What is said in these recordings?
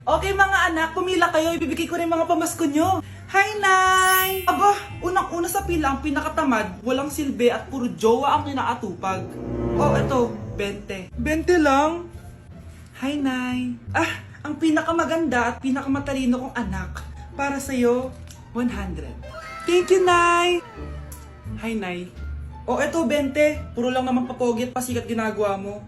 Okay mga anak, pumila kayo. Ibibigay ko rin mga pamasko nyo. Hi, Nay! Aba, unang-una sa pila ang pinakatamad, walang silbi at puro jowa ang kinaatupag. Oh, eto, 20. 20 lang? Hi, Nay! Ah, ang pinakamaganda at pinakamatalino kong anak. Para sa'yo, 100. Thank you, Nay! Hi, Nay. Oh, eto, 20. Puro lang naman papogi at pasikat ginagawa mo.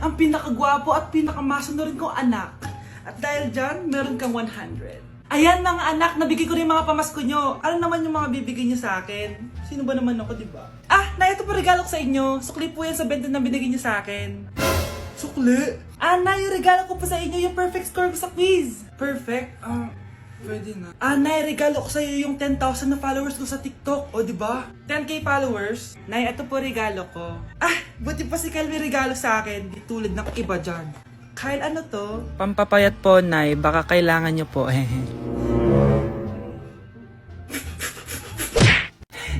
Ang pinakagwapo at pinakamasunod kong anak. At dahil dyan, meron kang 100. Ayan mga anak, nabigay ko rin mga pamasko nyo. Ano naman yung mga bibigay nyo sa akin? Sino ba naman ako, diba? Ah, na ito po regalo ko sa inyo. Sukli po yan sa 20 na binigay nyo sa akin. Sukli? Ah, na yung regalo ko po sa inyo, yung perfect score ko sa quiz. Perfect? Pwede na. Ah, Nay, regalo ko sa'yo yung 10,000 na followers ko sa TikTok. O, diba? 10k followers. Nay, ito po regalo ko. Ah, buti pa si Kyle may regalo sa akin. Di tulad ng iba dyan. Kyle, ano to? Pampapayat po, Nay. Baka kailangan nyo po.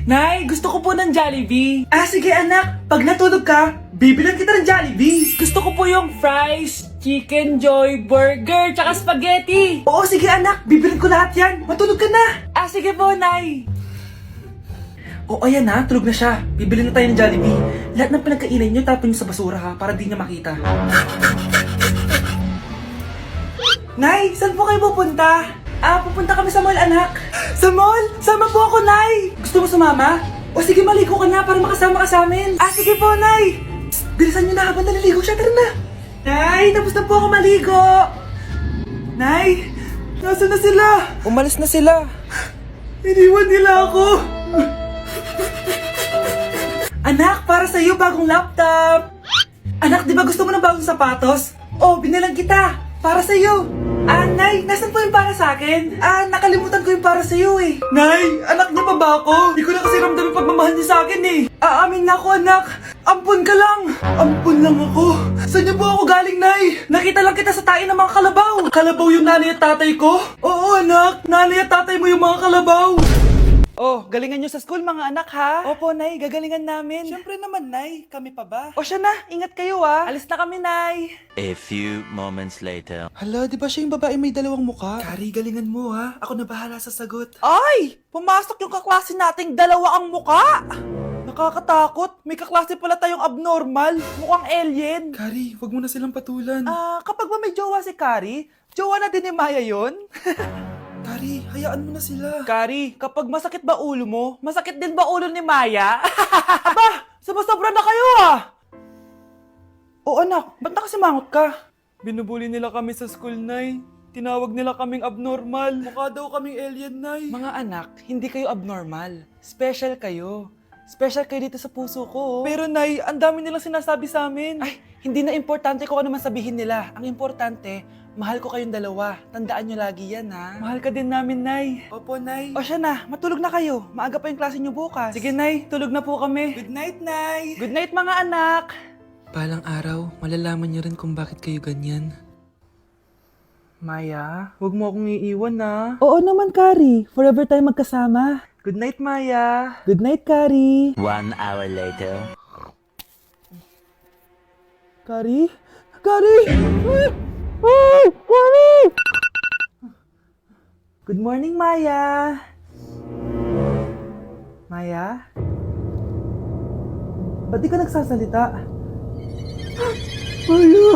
Nay, gusto ko po ng Jollibee. Ah, sige anak. Pag natulog ka, bibilan kita ng Jollibee. Gusto ko po yung fries, chicken joy, burger, tsaka spaghetti. Oo, sige anak. Bibilan ko lahat yan. Matulog ka na. Ah, sige po, Nay. Oo, ayan na. Tulog na siya. Bibili na tayo ng Jollibee. Lahat ng pinagkainan nyo, tapon nyo sa basura ha, para di niya makita. Nay, saan po kayo pupunta? Ah, pupunta kami sa mall, anak. Sa mall? Sama po ako, Nay. Gusto mo sumama? O sige, maligo ka na para makasama ka sa amin. Ah, sige po, Nay. Psst, bilisan nyo na habang naliligo siya. Tara na. Nay, tapos na po ako maligo. Nay, nasaan na sila? Umalis na sila. Iniwan nila ako. Anak, para sa'yo bagong laptop. Anak, di ba gusto mo ng bagong sapatos? Oh, binilang kita. Para sa'yo. Ah, Nay, nasan po yung para sa akin? Ah, nakalimutan ko yung para sa'yo eh. Nay, anak niya pa ba ako? Di ko na kasi ramdam yung pagmamahal niya sa akin eh. Aamin na ako, anak. Ampun ka lang. Ampun lang ako. Saan niyo po ako galing, Nay? Nakita lang kita sa tain ng mga kalabaw. Kalabaw yung nanay at tatay ko? Oo, anak. Nanay at tatay mo yung mga kalabaw. Oh, galingan nyo sa school mga anak ha? Opo, Nay, gagalingan namin. Siyempre naman, Nay. Kami pa ba? O siya na, ingat kayo ha. Alis na kami, Nay. A few moments later. Hala, di ba siya yung babae may dalawang muka? Kari, galingan mo ha. Ako na bahala sa sagot. Ay! Pumasok yung kaklase nating dalawa ang muka! Nakakatakot. May kaklase pala tayong abnormal. Mukhang alien. Kari, wag mo na silang patulan. Ah, kapag ba may jowa si Kari, jowa na din ni Maya yun? Kari, hayaan mo na sila. Kari, kapag masakit ba ulo mo, masakit din ba ulo ni Maya? Aba, sobra na kayo ah! O anak, ba't nakasimangot ka? Binubuli nila kami sa school, Nay. Tinawag nila kaming abnormal. Mukha daw kaming alien, Nay. Mga anak, hindi kayo abnormal. Special kayo. Special kayo dito sa puso ko. Pero Nay, ang dami nilang sinasabi sa amin. Ay, hindi na importante kung ano man sabihin nila. Ang importante, mahal ko kayong dalawa. Tandaan nyo lagi yan, ha? Mahal ka din namin, Nay. Opo, Nay. O siya na, matulog na kayo. Maaga pa yung klase nyo bukas. Sige, Nay. Tulog na po kami. Good night, Nay. Good night, mga anak. Balang araw, malalaman nyo rin kung bakit kayo ganyan. Maya, huwag mo akong iiwan, na. Oo naman, Kari. Forever tayo magkasama. Good night, Maya. Good night, Kari. 1 hour later. Kari? Kari! Ay, Kari! Good morning, Maya. Maya? Ba't di ka nagsasalita? Maya!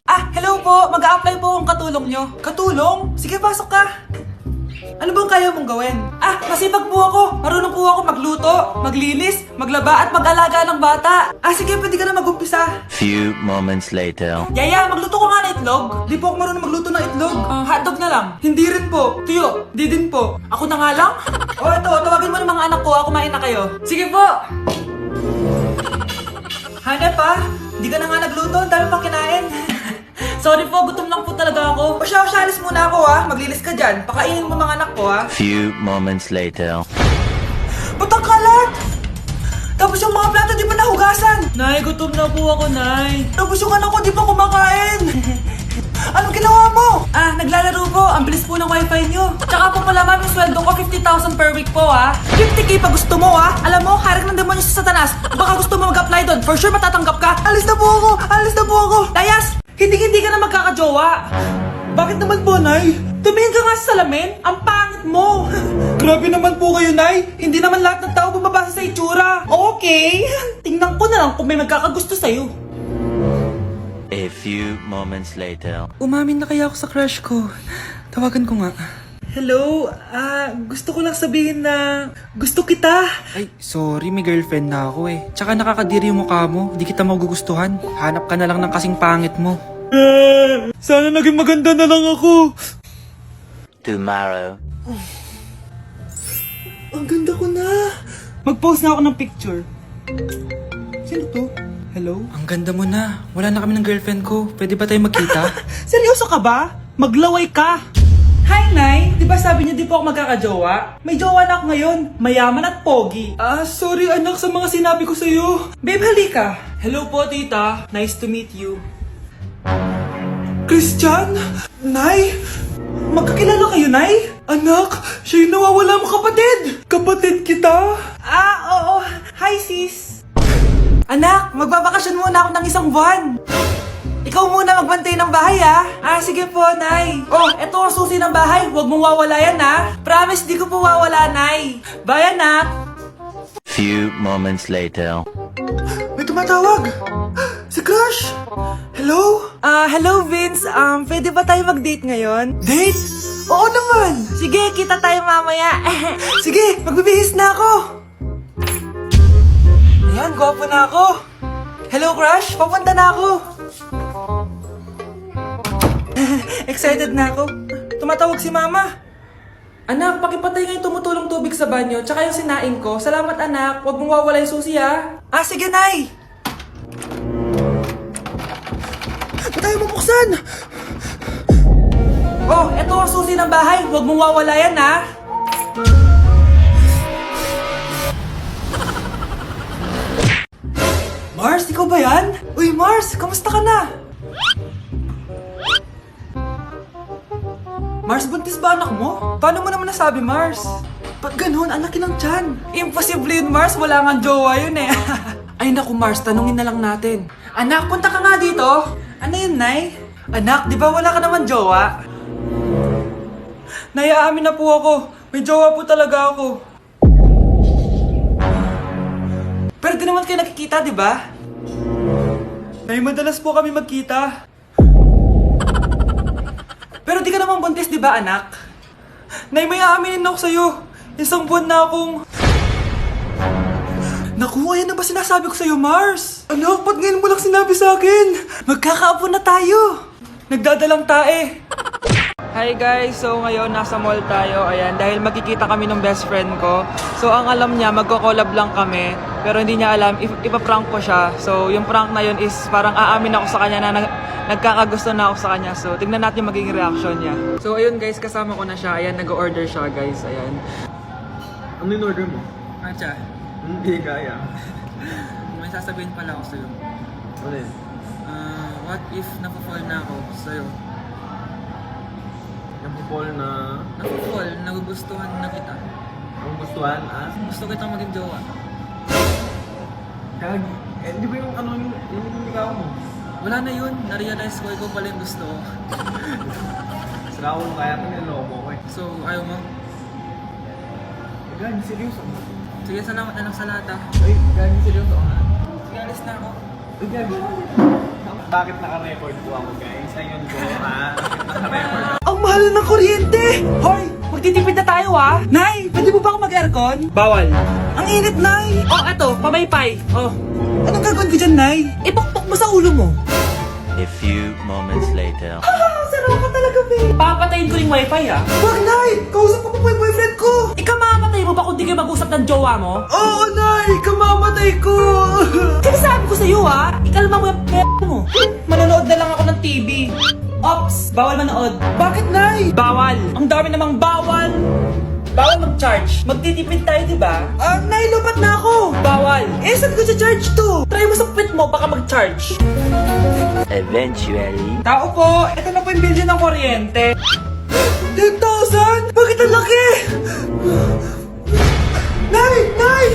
Ah, hello po! Mag-a-apply po akong katulong nyo. Katulong? Sige, pasok ka. Ano bang kaya mong gawin? Ah, masipag po ako. Marunong po ako magluto, maglinis, maglaba at mag-alaga ng bata. Ah, sige, pwede ka na mag-umpisa. Few moments later. Yaya, magluto ko nga ng itlog. Di po ako marunong magluto ng itlog. Hotdog na lang. Hindi rin po. Tuyo, di din po. Ako na nga lang? O, ito, tawagin mo ng mga anak ko. Kumain na kayo. Sige po. Hanep pa? Di ka na nga nagluto. Ang dami pang kinain. Sorry po, gutom lang po talaga ako. O siya, alis muna ako ha. Maglilis ka dyan. Pakainin mo mga anak ko ha. Few moments later. Ba't ang kalat? Tapos yung mga plato di pa nahugasan. Nay, gutom na po ako, Nay. Tapos yung anak ko di pa kumakain. Anong ginawa mo? Ah, naglalaro po. Ang bilis po ng wifi nyo. Tsaka po pala ma'am, yung sweldo ko 50,000 per week po ha. 50k pa gusto mo ha. Alam mo, harak ng demonyo sa Satanas. Baka gusto mo mag-apply doon. For sure matatanggap ka. Alis na po ako. Alis na po ako. Layas! Hindi ka na magkakajowa. Bakit naman po, Nay? Tumingin ka nga sa salamin. Ang pangit mo. Grabe naman po kayo, Nay. Hindi naman lahat ng tao bumabasa sa itsura. Okay. Tingnan ko na lang kung may magkakagusto sa'yo. A few moments later. Umamin na kaya ako sa crush ko. Tawagan ko nga. Hello, gusto ko lang sabihin na gusto kita. Ay, sorry, may girlfriend na ako eh. Tsaka nakakadiri yung mukha mo, di kita magugustuhan. Hanap ka na lang ng kasing pangit mo. Sana naging maganda na lang ako. Tomorrow. Ang ganda ko na. Mag-post na ako ng picture. Sino to? Hello? Ang ganda mo na. Wala na kami ng girlfriend ko. Pwede ba tayo magkita? Seryoso ka ba? Maglaway ka. Hi, Nay! Di ba sabi niyo di po ako magkakajowa? May jowa na ako ngayon, mayaman at pogi. Sorry anak sa mga sinabi ko sa'yo. Babe, halika. Hello po, tita. Nice to meet you. Christian? Nay? Magkakilala kayo, Nay? Anak, siya yung nawawala mo kapatid. Kapatid kita? Oo. Hi, sis. Anak, magbabakasyon muna ako ng isang buwan. Ikaw muna magbantay ng bahay, sige po, Nay. Oh, eto ang susi ng bahay. Huwag mong wawala yan, Promise, di ko po wawala, Nay. Bye, anak. Few moments later. May tumatawag. Si Crush. Hello? Hello, Vince. Pwede ba tayo mag-date ngayon? Date? Oo naman. Sige, kita tayo mamaya. Sige, magbibihis na ako. Ayan, gwapo na ako. Hello, Crush. Papunta na ako. Excited na ako. Tumatawag si Mama. Anak, pakipatay nga yung tumutulong tubig sa banyo, tsaka yung sinain ko. Salamat, anak. Huwag mong wawala yung susi, sige, Nay. Ba't tayo mabuksan? Oh, eto ang susi ng bahay. Huwag mong wawala yan, Mars, ikaw ba yan? Uy, Mars, kamusta ka na? Mars, buntis ba anak mo? Paano mo naman nasabi, Mars? Ba't ganun? Anak ng tiyan. Imposible yun, Mars. Wala nga jowa yun eh. Ay naku, Mars. Tanungin na lang natin. Anak, punta ka nga dito. Ano yun, Nay? Anak, di ba wala ka naman jowa? Nay, aamin na po ako. May jowa po talaga ako. Pero di naman kayo nakikita, di ba? Nay, madalas po kami magkita. Pero di ka naman buntis, di ba, anak? Nay, may aaminin ako sa'yo. Isang buwan na akong... Naku, ayan na ba sinasabi ko sa'yo, Mars? Anak, ba't ngayon mo lang sinabi sa akin? Magkakaapo na tayo. Nagdadalang tae. Hi guys, so ngayon nasa mall tayo, ayan, dahil magkikita kami ng best friend ko. So ang alam niya, magko-collab lang kami, pero hindi niya alam, ipaprank ko siya. So yung prank na yun is parang aamin ako sa kanya na nagkakagusto na ako sa kanya. So tignan natin magiging reaction niya. So ayun guys, kasama ko na siya, ayan, nag-order siya guys, ayan. Ano yung order mo? Acha, Hindi kaya. may sasabihin pala ako sa'yo. Ano yun? What if napafall na ako sa'yo? Napupol na... Napafall, nagugustuhan na kita. Ang gustuhan, Gusto kitang maging jowa. Gagi. Di ba yung ano yung ligaw mo? Wala na yun, na-realize ko, ikaw pala yung gusto ko. Sila mo kaya ito niloko ko eh. So, ayaw mo? Gagi, seryoso. Sige, salamat na lang sa lahat, Ay, gagi, seryoso ka. Sige, alis na ako. Ay, gagi. Bakit naka-record po ako, guys? Ayun ko, Naka-record ako. Ang mahal ng kuryente! Hoy! Magtitipid na tayo, Nay, pwede mo ba ako mag-aircon? Bawal. Ang init, Nay! Oh, eto, pamaypay. Oh. Anong gagawin ko dyan, Nay? Ipokpok mo sa ulo mo. A few moments later. Sarap ka talaga, babe. Papatayin ko yung wifi, Wag, Nay! Kausap ko pa yung boyfriend ko! Ikaw mamamatay mo ba kung di kayo mag-usap ng jowa mo? Oo, Nay! Kamamatay ko! Sinasabi ko sa'yo, Ikalma mo yung mo. Manonood na lang ako ng TV. Ops! Bawal manood. Bakit, Nay? Bawal. Ang dami namang bawal. Bawal mag-charge. Magtitipid tayo, di ba? Nay, lupat na ako. Bawal. Saan ko sa-charge to? Try mo sa pit mo, baka mag-charge. Eventually. Tao po, ito na po yung bill ng kuryente. 10,000? Bakit ang laki? Nay! Nay!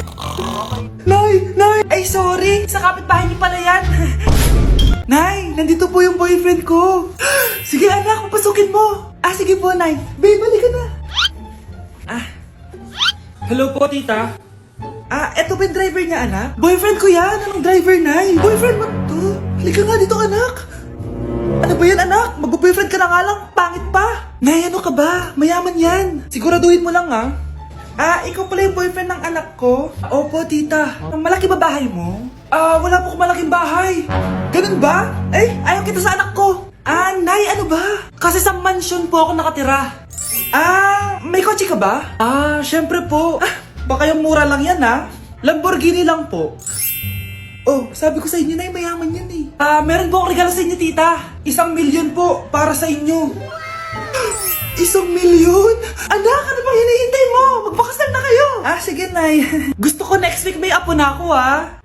Nay! Nay! Ay, sorry. Sa kapitbahay niyo pala yan. Nay, nandito po yung boyfriend ko. Sige anak, papasukin mo. Sige po, Nay. Babe, balik ka na. Hello po, tita. Eto ba yung driver niya, anak? Boyfriend ko yan. Anong driver, Nay? Boyfriend mo to? Halika nga dito, anak. Ano ba yan, anak? Mag-boyfriend ka na nga lang. Pangit pa. Nay, ano ka ba? Mayaman yan. Siguraduhin mo lang, ha? Ikaw pala yung boyfriend ng anak ko? Opo, tita. Malaki ba bahay mo? Wala po akong malaking bahay. Ganun ba? Ayaw kita sa anak ko. Nay, ano ba? Kasi sa mansion po ako nakatira. May kotse ka ba? Syempre po. Baka yung mura lang yan, ha? Lamborghini lang po. Oh, sabi ko sa inyo, Nay, mayaman yan eh. Meron po akong regalo sa inyo, tita. 1,000,000 po para sa inyo. 1,000,000? Anak, ano bang hinihintay mo? Magpakasal na kayo. Sige, Nay. Gusto ko next week may apo na ako, ha?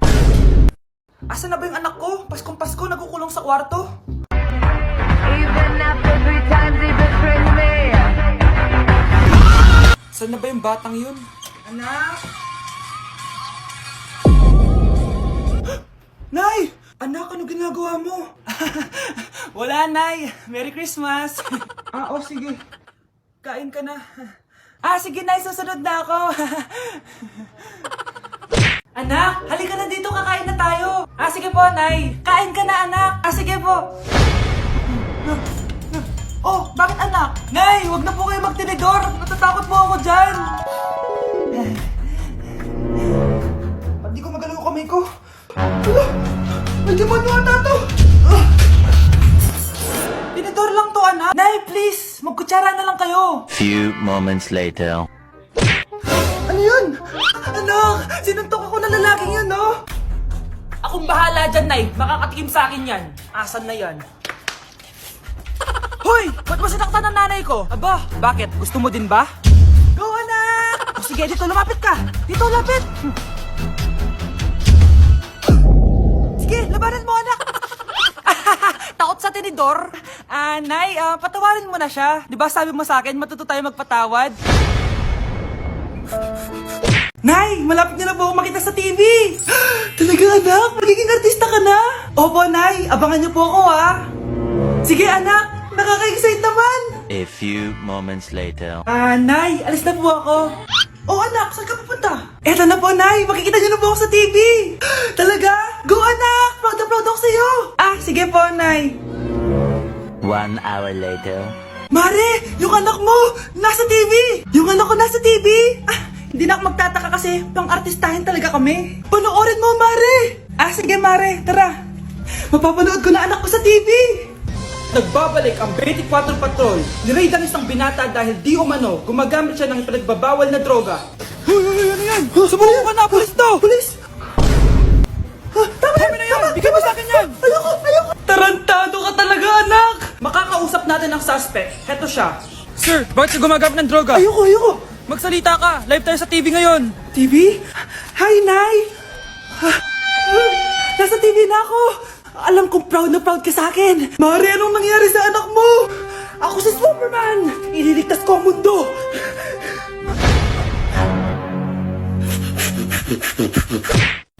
Asan na ba yung anak ko? Paskong Pasko, nagkukulong sa kwarto. Even after 3 times he betrayed me. Saan na ba yung batang yun? Anak? Nay! Anak, ano ginagawa mo? Wala, Nay. Merry Christmas. Sige. Kain ka na. Sige, Nay. Susunod na ako. Anak, halika na dito. Kakain na tayo. Sige po, Nay. Kain ka na, anak. Sige po. Bakit anak? Nay, wag na po kayo magtinidor. Natatakot po ako dyan. Hindi ko magalaw ang kamay ko. May demonyo ata to. Tinidor lang to, anak. Nay, please. Magkutsara na lang kayo. Few moments later. Ano yun? Anak, sinuntok ako na lalaking yun, no? Akong bahala dyan, Nay. Makakatikim sa akin yan. Asan na yan? Hoy! Ba't mo sinaktan ng nanay ko? Aba, bakit? Gusto mo din ba? Go, anak! Sige, dito lumapit ka. Dito, lapit. Sige, labanan mo, anak. Takot sa tinidor? Nay, patawarin mo na siya. Di ba sabi mo sa akin, matuto tayo magpatawad? Nay, malapit na po ako makita sa TV. Talaga, anak? Magiging artista ka na? Opo, Nay. Abangan niyo po ako, ha? Sige, anak. Nakaka-excite naman. A few moments later. Nay, alis na po ako. Anak, saan ka pupunta? Eto na po, Nay. Makikita niyo na po ako sa TV. Talaga? Go, anak. Proud na proud ako sa'yo. Sige po, Nay. 1 hour later. Mare, yung anak mo, nasa TV. Yung anak ko nasa TV. Hindi na ako magtataka kasi pang-artistahin talaga kami. Panoorin mo, Mare. Sige, Mare. Tara. Mapapanood ko na anak ko sa TV. Nagbabalik ang 24 Patrol. Niraid ang isang binata dahil di umano gumagamit siya ng ipinagbabawal na droga. Hoy, ano yan? Sumuko ka na, pulis to! Pulis! Tama na yan! Bigay mo sa akin yan! Ayoko! Tarantado ka talaga, anak! Makakausap natin ang suspect. Heto siya. Sir, bakit ka gumagamit ng droga? Ayoko! Magsalita ka! Live tayo sa TV ngayon! TV? Hi, Nay! Nasa TV na ako! Alam kong proud na proud ka sa akin! Mare, anong nangyari sa anak mo? Ako si Superman! Ililigtas ko ang mundo!